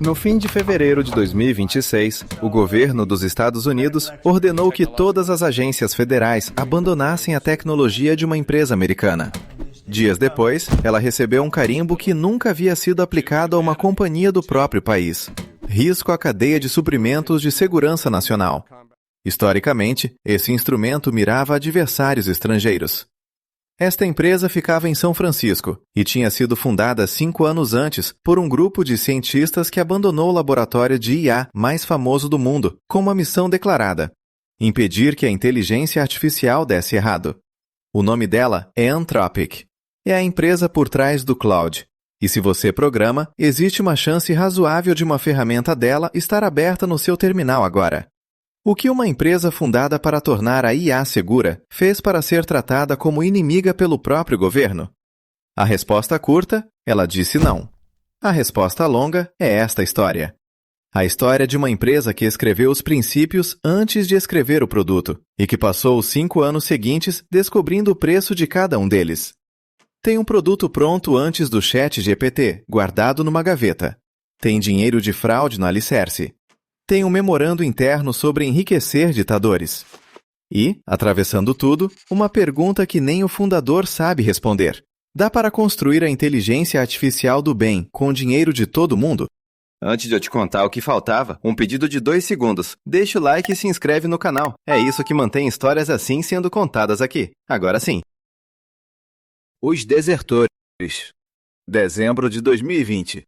No fim de fevereiro de 2026, o governo dos Estados Unidos ordenou que todas as agências federais abandonassem a tecnologia de uma empresa americana. Dias depois, ela recebeu um carimbo que nunca havia sido aplicado a uma companhia do próprio país: risco à cadeia de suprimentos de segurança nacional. Historicamente, esse instrumento mirava adversários estrangeiros. Esta empresa ficava em São Francisco e tinha sido fundada 5 anos antes por um grupo de cientistas que abandonou o laboratório de IA mais famoso do mundo, com uma missão declarada: impedir que a inteligência artificial desse errado. O nome dela é Anthropic. É a empresa por trás do Claude. E se você programa, existe uma chance razoável de uma ferramenta dela estar aberta no seu terminal agora. O que uma empresa fundada para tornar a IA segura fez para ser tratada como inimiga pelo próprio governo? A resposta curta, ela disse não. A resposta longa é esta história. A história de uma empresa que escreveu os princípios antes de escrever o produto e que passou os 5 anos seguintes descobrindo o preço de cada um deles. Tem um produto pronto antes do ChatGPT, guardado numa gaveta. Tem dinheiro de fraude no alicerce. Tem um memorando interno sobre enriquecer ditadores. E, atravessando tudo, uma pergunta que nem o fundador sabe responder. Dá para construir a inteligência artificial do bem com o dinheiro de todo mundo? Antes de eu te contar o que faltava, um pedido de 2 segundos. Deixa o like e se inscreve no canal. É isso que mantém histórias assim sendo contadas aqui. Agora sim. Os desertores. Dezembro de 2020.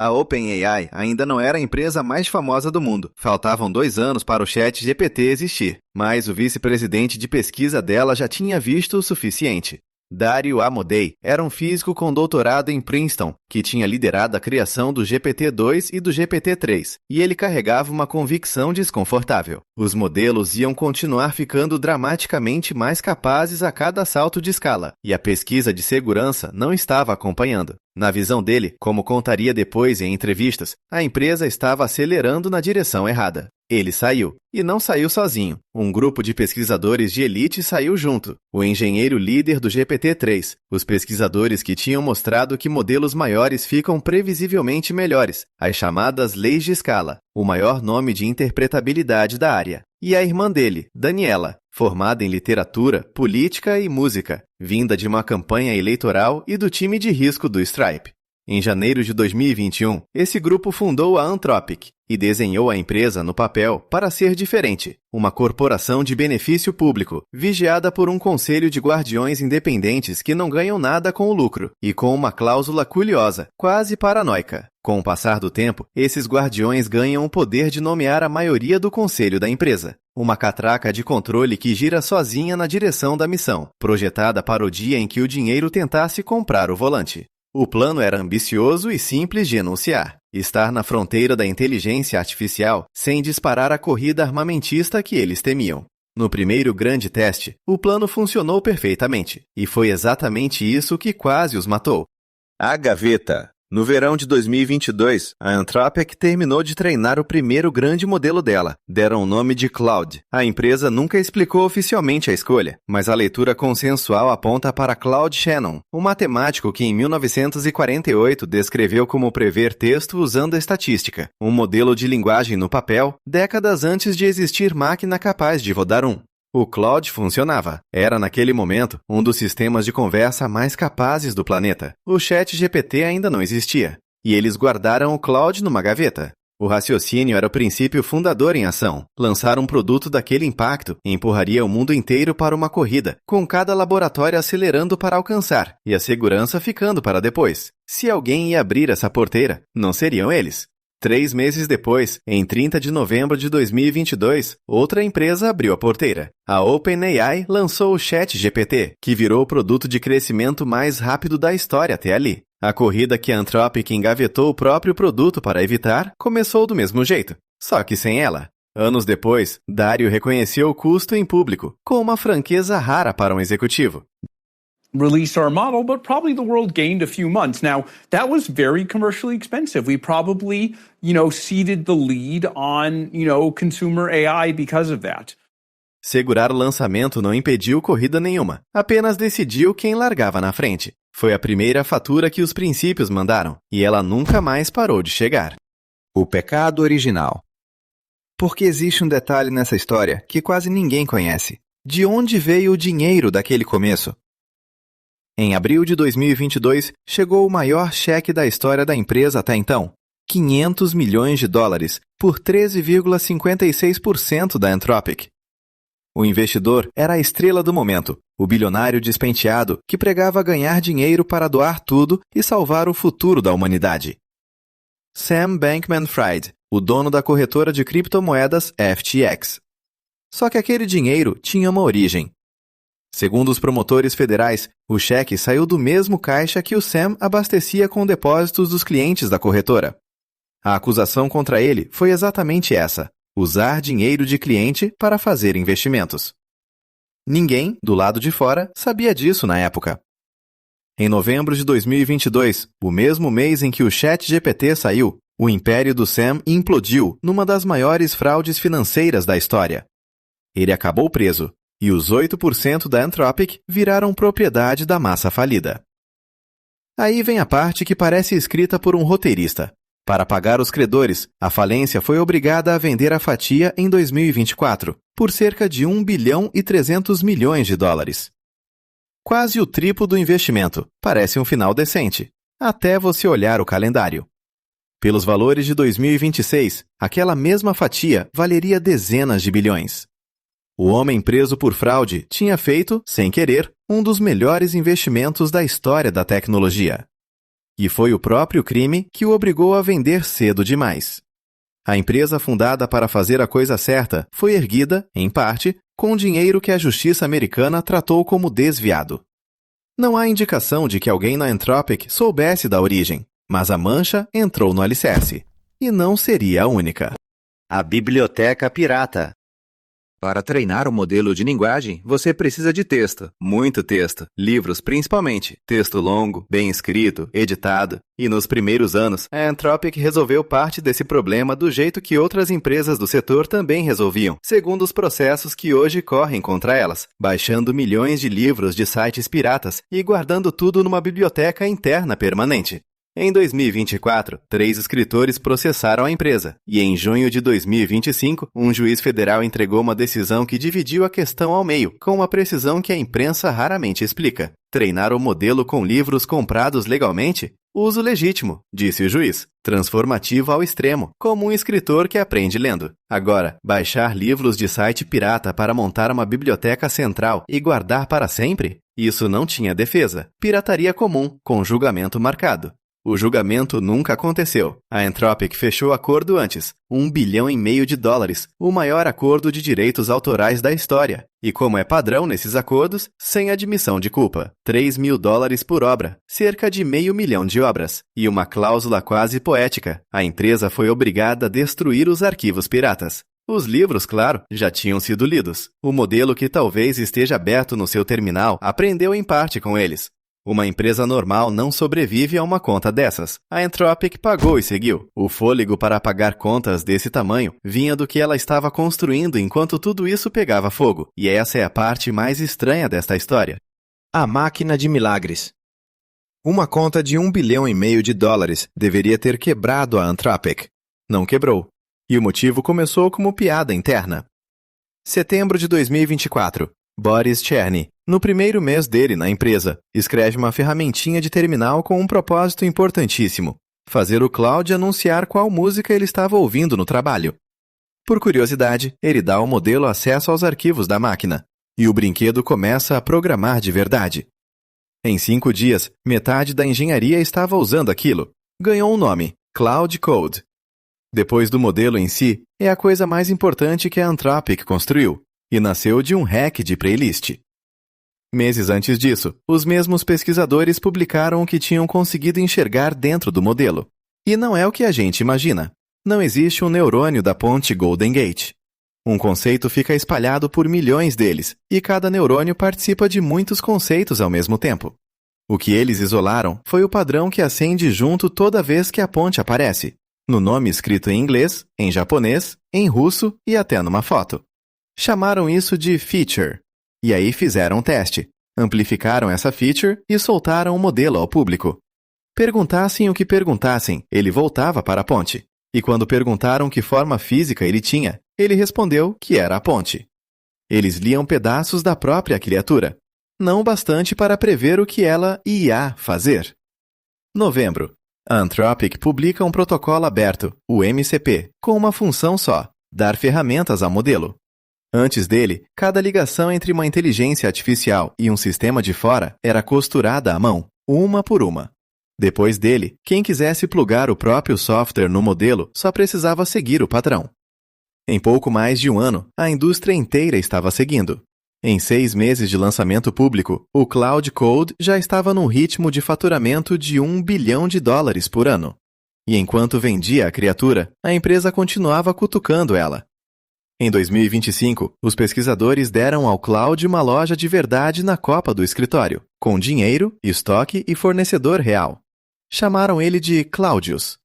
A OpenAI ainda não era a empresa mais famosa do mundo. Faltavam 2 anos para o ChatGPT existir, mas o vice-presidente de pesquisa dela já tinha visto o suficiente. Dario Amodei era um físico com doutorado em Princeton, que tinha liderado a criação do GPT-2 e do GPT-3, e ele carregava uma convicção desconfortável. Os modelos iam continuar ficando dramaticamente mais capazes a cada salto de escala, e a pesquisa de segurança não estava acompanhando. Na visão dele, como contaria depois em entrevistas, a empresa estava acelerando na direção errada. Ele saiu, e não saiu sozinho. Um grupo de pesquisadores de elite saiu junto. O engenheiro líder do GPT-3, os pesquisadores que tinham mostrado que modelos maiores ficam previsivelmente melhores, as chamadas leis de escala, o maior nome de interpretabilidade da área. E a irmã dele, Daniela, formada em literatura, política e música, vinda de uma campanha eleitoral e do time de risco do Stripe. Em janeiro de 2021, esse grupo fundou a Anthropic e desenhou a empresa no papel para ser diferente, uma corporação de benefício público, vigiada por um conselho de guardiões independentes que não ganham nada com o lucro, e com uma cláusula curiosa, quase paranoica. Com o passar do tempo, esses guardiões ganham o poder de nomear a maioria do conselho da empresa, uma catraca de controle que gira sozinha na direção da missão, projetada para o dia em que o dinheiro tentasse comprar o volante. O plano era ambicioso e simples de enunciar: estar na fronteira da inteligência artificial sem disparar a corrida armamentista que eles temiam. No primeiro grande teste, o plano funcionou perfeitamente, e foi exatamente isso que quase os matou. A gaveta. No verão de 2022, a Anthropic terminou de treinar o primeiro grande modelo dela. Deram o nome de Claude. A empresa nunca explicou oficialmente a escolha, mas a leitura consensual aponta para Claude Shannon, um matemático que em 1948 descreveu como prever texto usando a estatística, um modelo de linguagem no papel, décadas antes de existir máquina capaz de rodar um. O Claude funcionava. Era, naquele momento, um dos sistemas de conversa mais capazes do planeta. O ChatGPT ainda não existia. E eles guardaram o Claude numa gaveta. O raciocínio era o princípio fundador em ação. Lançar um produto daquele impacto empurraria o mundo inteiro para uma corrida, com cada laboratório acelerando para alcançar, e a segurança ficando para depois. Se alguém ia abrir essa porteira, não seriam eles. 3 meses depois, em 30 de novembro de 2022, outra empresa abriu a porteira. A OpenAI lançou o ChatGPT, que virou o produto de crescimento mais rápido da história até ali. A corrida que a Anthropic engavetou o próprio produto para evitar começou do mesmo jeito, só que sem ela. Anos depois, Dario reconheceu o custo em público, com uma franqueza rara para um executivo. Released our model, but probably the world gained a few months. Now, that was very commercially expensive. We probably, ceded the lead on, consumer AI because of that. Segurar o lançamento não impediu corrida nenhuma, apenas decidiu quem largava na frente. Foi a primeira fatura que os princípios mandaram, e ela nunca mais parou de chegar. O pecado original. Porque existe um detalhe nessa história que quase ninguém conhece. De onde veio o dinheiro daquele começo? Em abril de 2022, chegou o maior cheque da história da empresa até então, $500 milhões, por 13,56% da Anthropic. O investidor era a estrela do momento, o bilionário despenteado que pregava ganhar dinheiro para doar tudo e salvar o futuro da humanidade. Sam Bankman-Fried, o dono da corretora de criptomoedas FTX. Só que aquele dinheiro tinha uma origem. Segundo os promotores federais, o cheque saiu do mesmo caixa que o Sam abastecia com depósitos dos clientes da corretora. A acusação contra ele foi exatamente essa: usar dinheiro de cliente para fazer investimentos. Ninguém, do lado de fora, sabia disso na época. Em novembro de 2022, o mesmo mês em que o ChatGPT saiu, o império do Sam implodiu numa das maiores fraudes financeiras da história. Ele acabou preso, e os 8% da Anthropic viraram propriedade da massa falida. Aí vem a parte que parece escrita por um roteirista. Para pagar os credores, a falência foi obrigada a vender a fatia em 2024, por cerca de $1 bilhão e 300 milhões. Quase o triplo do investimento. Parece um final decente, até você olhar o calendário. Pelos valores de 2026, aquela mesma fatia valeria dezenas de bilhões. O homem preso por fraude tinha feito, sem querer, um dos melhores investimentos da história da tecnologia. E foi o próprio crime que o obrigou a vender cedo demais. A empresa fundada para fazer a coisa certa foi erguida, em parte, com dinheiro que a justiça americana tratou como desviado. Não há indicação de que alguém na Anthropic soubesse da origem, mas a mancha entrou no alicerce. E não seria a única. A biblioteca pirata. Para treinar o modelo de linguagem, você precisa de texto, muito texto, livros principalmente, texto longo, bem escrito, editado. E nos primeiros anos, a Anthropic resolveu parte desse problema do jeito que outras empresas do setor também resolviam, segundo os processos que hoje correm contra elas, baixando milhões de livros de sites piratas e guardando tudo numa biblioteca interna permanente. Em 2024, 3 escritores processaram a empresa, e em junho de 2025, um juiz federal entregou uma decisão que dividiu a questão ao meio, com uma precisão que a imprensa raramente explica. Treinar o modelo com livros comprados legalmente? Uso legítimo, disse o juiz, transformativo ao extremo, como um escritor que aprende lendo. Agora, baixar livros de site pirata para montar uma biblioteca central e guardar para sempre? Isso não tinha defesa. Pirataria comum, com julgamento marcado. O julgamento nunca aconteceu. A Anthropic fechou acordo antes, $1,5 bilhão, o maior acordo de direitos autorais da história. E como é padrão nesses acordos, sem admissão de culpa. $3 mil por obra, cerca de $500 mil de obras. E uma cláusula quase poética. A empresa foi obrigada a destruir os arquivos piratas. Os livros, claro, já tinham sido lidos. O modelo que talvez esteja aberto no seu terminal aprendeu em parte com eles. Uma empresa normal não sobrevive a uma conta dessas. A Anthropic pagou e seguiu. O fôlego para pagar contas desse tamanho vinha do que ela estava construindo enquanto tudo isso pegava fogo. E essa é a parte mais estranha desta história. A máquina de milagres. Uma conta de $1,5 bilhão deveria ter quebrado a Anthropic. Não quebrou. E o motivo começou como piada interna. Setembro de 2024. Boris Cherny, no primeiro mês dele na empresa, escreve uma ferramentinha de terminal com um propósito importantíssimo: fazer o Claude anunciar qual música ele estava ouvindo no trabalho. Por curiosidade, ele dá ao modelo acesso aos arquivos da máquina, e o brinquedo começa a programar de verdade. Em 5 dias, metade da engenharia estava usando aquilo. Ganhou um nome: Cloud Code. Depois do modelo em si, é a coisa mais importante que a Anthropic construiu. E nasceu de um hack de playlist. Meses antes disso, os mesmos pesquisadores publicaram o que tinham conseguido enxergar dentro do modelo. E não é o que a gente imagina. Não existe um neurônio da ponte Golden Gate. Um conceito fica espalhado por milhões deles, e cada neurônio participa de muitos conceitos ao mesmo tempo. O que eles isolaram foi o padrão que acende junto toda vez que a ponte aparece, no nome escrito em inglês, em japonês, em russo e até numa foto. Chamaram isso de feature. E aí fizeram um teste, amplificaram essa feature e soltaram o modelo ao público. Perguntassem o que perguntassem, ele voltava para a ponte. E quando perguntaram que forma física ele tinha, ele respondeu que era a ponte. Eles liam pedaços da própria criatura, não bastante para prever o que ela ia fazer. Novembro. A Anthropic publica um protocolo aberto, o MCP, com uma função só: dar ferramentas ao modelo. Antes dele, cada ligação entre uma inteligência artificial e um sistema de fora era costurada à mão, uma por uma. Depois dele, quem quisesse plugar o próprio software no modelo só precisava seguir o padrão. Em pouco mais de um ano, a indústria inteira estava seguindo. Em 6 meses de lançamento público, o Cloud Code já estava num ritmo de faturamento de $1 bilhão por ano. E enquanto vendia a criatura, a empresa continuava cutucando ela. Em 2025, os pesquisadores deram ao Cloud uma loja de verdade na copa do escritório, com dinheiro, estoque e fornecedor real. Chamaram ele de Claudius.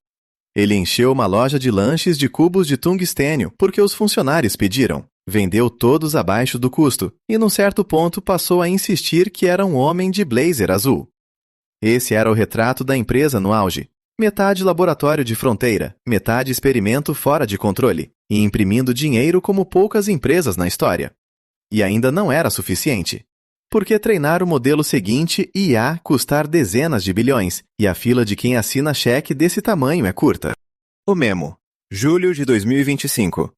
Ele encheu uma loja de lanches de cubos de tungstênio porque os funcionários pediram. Vendeu todos abaixo do custo e, num certo ponto, passou a insistir que era um homem de blazer azul. Esse era o retrato da empresa no auge. Metade laboratório de fronteira, metade experimento fora de controle, e imprimindo dinheiro como poucas empresas na história. E ainda não era suficiente. Porque treinar o modelo seguinte ia custar dezenas de bilhões, e a fila de quem assina cheque desse tamanho é curta. O memo. Julho de 2025.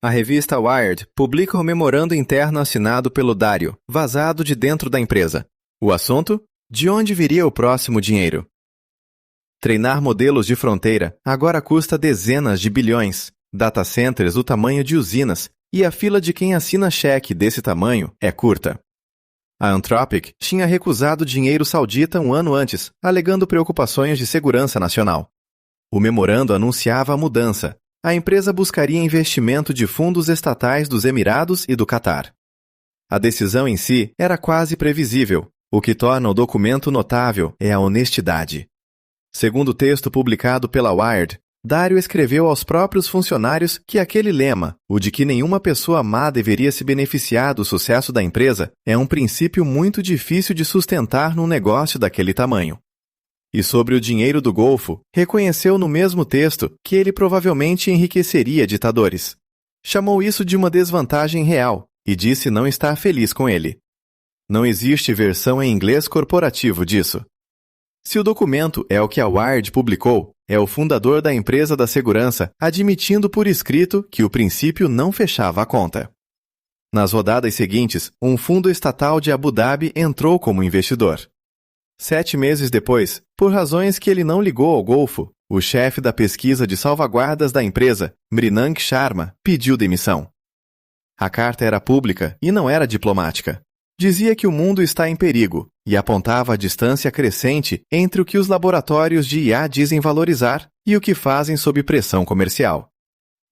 A revista Wired publica um memorando interno assinado pelo Dario, vazado de dentro da empresa. O assunto? De onde viria o próximo dinheiro? Treinar modelos de fronteira agora custa dezenas de bilhões, data centers do tamanho de usinas, e a fila de quem assina cheque desse tamanho é curta. A Anthropic tinha recusado dinheiro saudita um ano antes, alegando preocupações de segurança nacional. O memorando anunciava a mudança. A empresa buscaria investimento de fundos estatais dos Emirados e do Catar. A decisão em si era quase previsível. O que torna o documento notável é a honestidade. Segundo o texto publicado pela Wired, Dario escreveu aos próprios funcionários que aquele lema, o de que nenhuma pessoa má deveria se beneficiar do sucesso da empresa, é um princípio muito difícil de sustentar num negócio daquele tamanho. E sobre o dinheiro do Golfo, reconheceu no mesmo texto que ele provavelmente enriqueceria ditadores. Chamou isso de uma desvantagem real e disse não estar feliz com ele. Não existe versão em inglês corporativo disso. Se o documento é o que a Wired publicou, é o fundador da empresa da segurança admitindo por escrito que o princípio não fechava a conta. Nas rodadas seguintes, um fundo estatal de Abu Dhabi entrou como investidor. 7 meses depois, por razões que ele não ligou ao Golfo, o chefe da pesquisa de salvaguardas da empresa, Mrinank Sharma, pediu demissão. A carta era pública e não era diplomática. Dizia que o mundo está em perigo e apontava a distância crescente entre o que os laboratórios de IA dizem valorizar e o que fazem sob pressão comercial.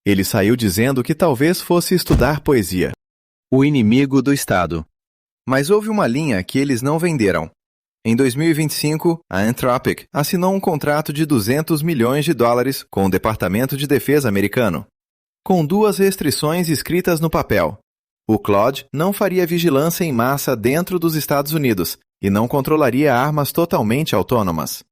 Ele saiu dizendo que talvez fosse estudar poesia. O inimigo do Estado. Mas houve uma linha que eles não venderam. Em 2025, a Anthropic assinou um contrato de $200 milhões com o Departamento de Defesa americano, com 2 restrições escritas no papel. O Claude não faria vigilância em massa dentro dos Estados Unidos e não controlaria armas totalmente autônomas.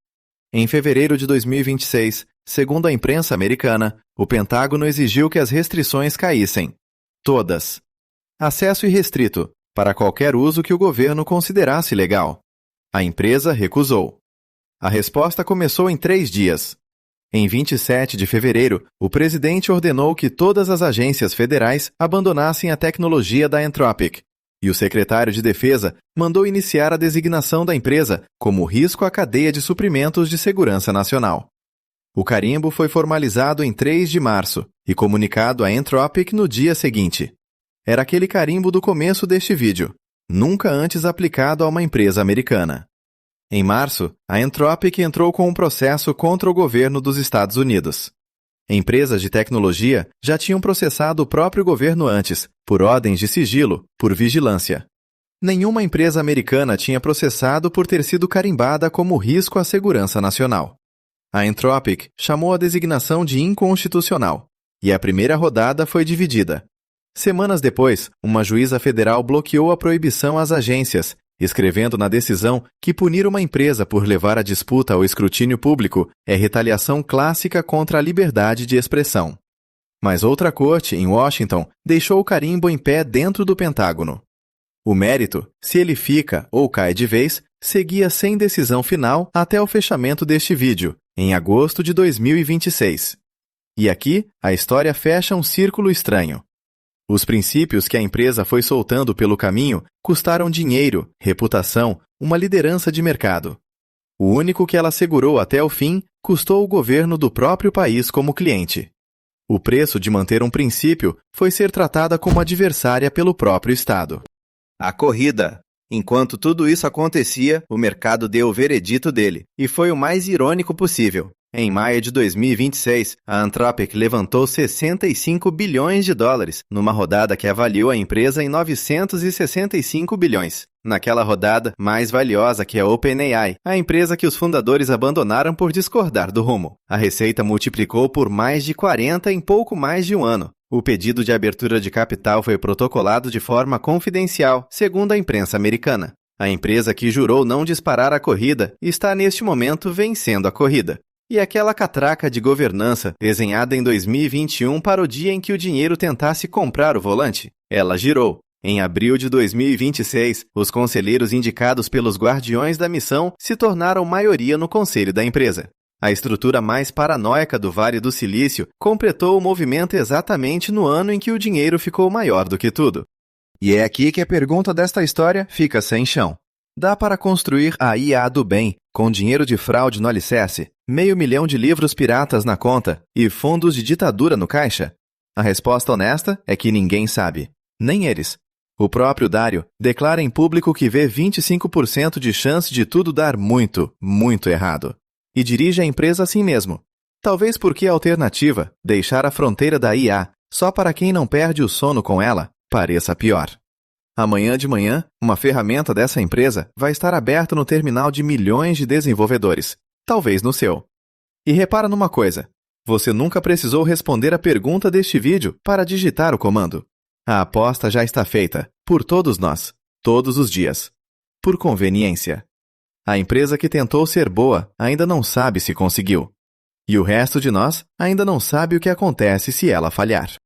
Em fevereiro de 2026, segundo a imprensa americana, o Pentágono exigiu que as restrições caíssem. Todas. Acesso irrestrito, para qualquer uso que o governo considerasse legal. A empresa recusou. A resposta começou em 3 dias. Em 27 de fevereiro, o presidente ordenou que todas as agências federais abandonassem a tecnologia da Anthropic, e o secretário de Defesa mandou iniciar a designação da empresa como risco à cadeia de suprimentos de segurança nacional. O carimbo foi formalizado em 3 de março e comunicado à Anthropic no dia seguinte. Era aquele carimbo do começo deste vídeo, nunca antes aplicado a uma empresa americana. Em março, a Anthropic entrou com um processo contra o governo dos Estados Unidos. Empresas de tecnologia já tinham processado o próprio governo antes, por ordens de sigilo, por vigilância. Nenhuma empresa americana tinha processado por ter sido carimbada como risco à segurança nacional. A Anthropic chamou a designação de inconstitucional, e a primeira rodada foi dividida. Semanas depois, uma juíza federal bloqueou a proibição às agências escrevendo na decisão que punir uma empresa por levar a disputa ao escrutínio público é retaliação clássica contra a liberdade de expressão. Mas outra corte, em Washington, deixou o carimbo em pé dentro do Pentágono. O mérito, se ele fica ou cai de vez, seguia sem decisão final até o fechamento deste vídeo, em agosto de 2026. E aqui, a história fecha um círculo estranho. Os princípios que a empresa foi soltando pelo caminho custaram dinheiro, reputação, uma liderança de mercado. O único que ela segurou até o fim custou o governo do próprio país como cliente. O preço de manter um princípio foi ser tratada como adversária pelo próprio Estado. A corrida. Enquanto tudo isso acontecia, o mercado deu o veredito dele, e foi o mais irônico possível. Em maio de 2026, a Anthropic levantou 65 bilhões de dólares, numa rodada que avaliou a empresa em 965 bilhões. Naquela rodada, mais valiosa que a OpenAI, a empresa que os fundadores abandonaram por discordar do rumo. A receita multiplicou por mais de 40 em pouco mais de um ano. O pedido de abertura de capital foi protocolado de forma confidencial, segundo a imprensa americana. A empresa que jurou não disparar a corrida está neste momento vencendo a corrida. E aquela catraca de governança, desenhada em 2021 para o dia em que o dinheiro tentasse comprar o volante? Ela girou. Em abril de 2026, os conselheiros indicados pelos guardiões da missão se tornaram maioria no conselho da empresa. A estrutura mais paranoica do Vale do Silício completou o movimento exatamente no ano em que o dinheiro ficou maior do que tudo. E é aqui que a pergunta desta história fica sem chão. Dá para construir a IA do bem com dinheiro de fraude no alicerce, 500 mil de livros piratas na conta e fundos de ditadura no caixa? A resposta honesta é que ninguém sabe. Nem eles. O próprio Dario declara em público que vê 25% de chance de tudo dar muito, muito errado. E dirige a empresa assim mesmo. Talvez porque a alternativa, deixar a fronteira da IA só para quem não perde o sono com ela, pareça pior. Amanhã de manhã, uma ferramenta dessa empresa vai estar aberta no terminal de milhões de desenvolvedores, talvez no seu. E repara numa coisa, você nunca precisou responder a pergunta deste vídeo para digitar o comando. A aposta já está feita, por todos nós, todos os dias. Por conveniência. A empresa que tentou ser boa ainda não sabe se conseguiu. E o resto de nós ainda não sabe o que acontece se ela falhar.